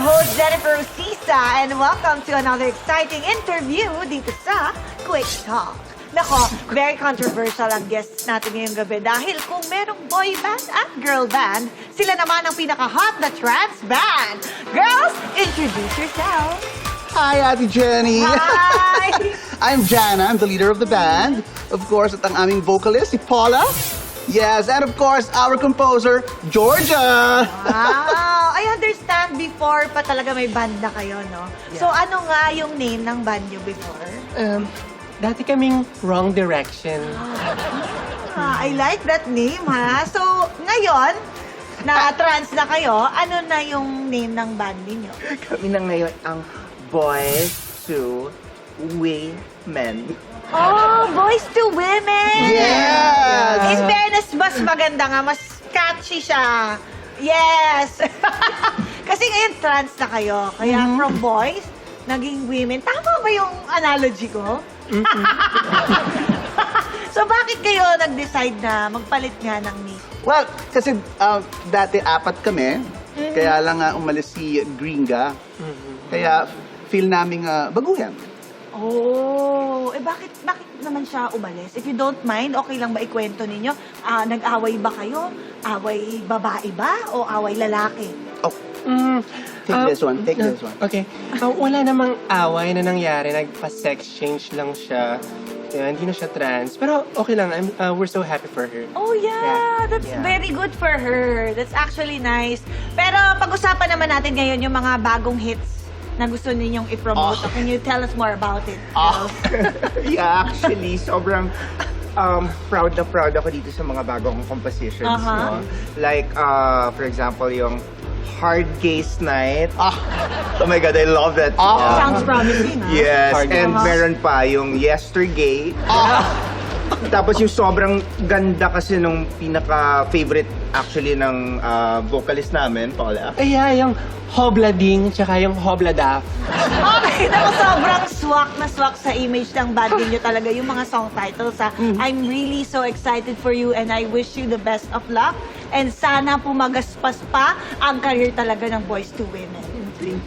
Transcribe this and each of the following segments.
host, Jennifer Rosisa, and welcome to another exciting interview dito sa Quick Talk. Nako, very controversial ang guests natin ngayong gabi dahil kung merong boy band at girl band, sila naman ang pinaka-hot na trans band. Girls, introduce yourselves. Hi, Ate Jenny. Hi! I'm Jana. I'm the leader of the band. Of course, at ang aming vocalist, si Paula. Yes, and of course, our composer, Georgia. Wow! I understand before pa talaga may band na kayo, no? So ano nga yung name ng band nyo before? Dati kaming Wrong Direction. I like that name, ha? So, ngayon, na trans na kayo, ano na yung name ng band niyo? Kami na ngayon ang Boys to Women. Oh, Boys to Women! Yes! In fairness, mas maganda nga, mas catchy siya. Yes! Kasi ngayon trans na kayo, kaya from boys, naging women. Tama ba yung analogy ko? So bakit kayo nag-decide na magpalit nga ng name? Well, kasi dati apat kami. Kaya lang umalis si Gringa. Kaya feel naming baguhin. Oh, bakit naman siya umalis? If you don't mind, okay lang ba ikwento ninyo? Nag-away ba kayo? Away babae ba? O away lalaki? Oh, take this one. Take this one. Okay. Wala namang away na nangyari. Nagpa-sex change lang siya. Kaya hindi na siya trans. Pero okay lang. We're so happy for her. Oh yeah, that's very good for her. That's actually nice. Pero pag-usapan naman natin ngayon yung mga bagong hits na gusto ninyong i-promote. Can you tell us more about it? Yeah, actually, sobrang proud na proud ako dito sa mga bagong compositions. No? Like, for example, yung Hard Gaze Night. Oh my God, I love that. Sounds promising, ha? Yes, Hard and Gaze. meron pa yung Yesterday. Tapos yung sobrang ganda kasi nung pinaka-favorite actually ng vocalist namin, Paula. Kaya yung Hobla Ding, tsaka yung Hobla Daf. Okay, naku, sobrang swak na swak sa image ng band niyo talaga, yung mga song titles, ha? I'm really so excited for you and I wish you the best of luck. And sana pumagaspas pa ang career talaga ng Boys to Women. Thank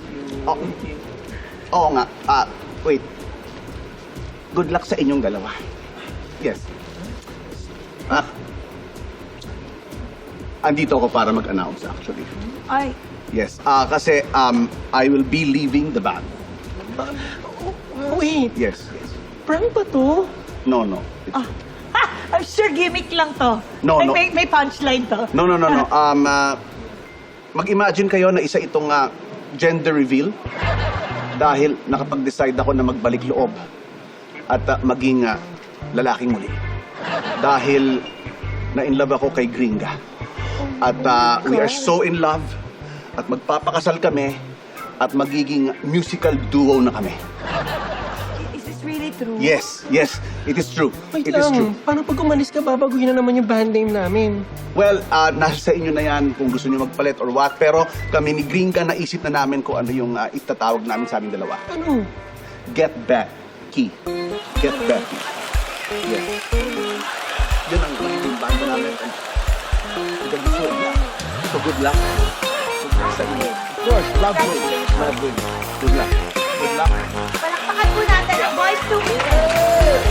you. Oo nga. Wait. Good luck sa inyong dalawa. Yes. Andito ako para mag-announce actually. Ay, Yes. Kasi I will be leaving the band. Wait, Yes, yes. prank ba to? No, no. I'm sure gimmick lang to. No, no. May punchline to. No. Mag-imagine kayo na isa itong gender reveal dahil nakapag-decide ako na magbalik loob at maging lalaking muli. Dahil na-inlove ako kay Gringa. At we are so in love at magpapakasal kami at magiging musical duo na kami. Is this really true? Yes, yes, it is true. Wait It is true. lang, paano pag umalis ka, babaguhin na naman yung band name namin? Well, nasa sa inyo na yan kung gusto nyo magpalit or what. Pero kami ni Gringa, naisip na namin kung ano yung itatawag namin sa aming dalawa. Ano? Get back key. Get back key. Yes. Yun ang magiging banda namin. So good luck. Good luck sa inyo. Of course, love you. Love you. Good luck. Good luck. Palakpakan po natin ang Boys to Women.